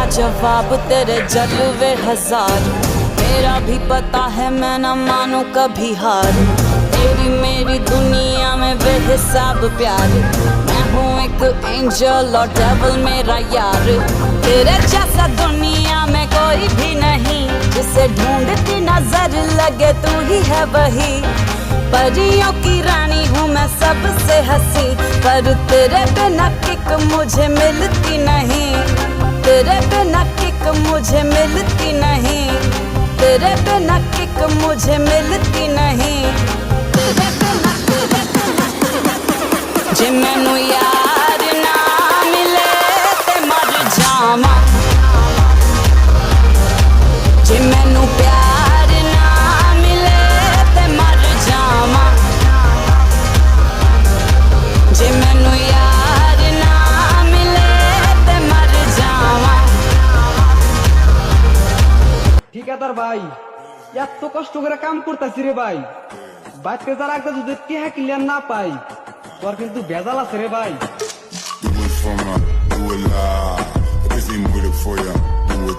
लाजवाब तेरे जलवे हजार, मेरा भी पता है मैं न मानू कभी हार। तेरी मेरी दुनिया में बेहिसाब प्यार, मैं हूँ एक एंजल और डेविल मेरा यार। तेरे जैसा दुनिया में कोई भी नहीं, जिसे ढूंढती नजर लगे तू ही है वही। परियों की रानी हूँ मैं सबसे हंसी, पर तेरे बिना किक मुझे मिलती नहीं। तेरे बिना किक मुझे मिलती नहीं, तेरे बिना किक मुझे मिलती नहीं। जे मैनू यार ना मिले ते मर जावां, जे मैनू प्यार ना मिले ते मर जावां, जे मैनू यार ना मिले ते मर जावां। ঠিকাদার ভাই এত কষ্ট করে কাম করতেছি রে ভাই, বাড়িতে যারা একটা যদি টিহা ক্লিয়ার না পাই তোর কিন্তু ভেজাল আছে রে ভাই। Do it for me, do it loud. This ain't with it for ya.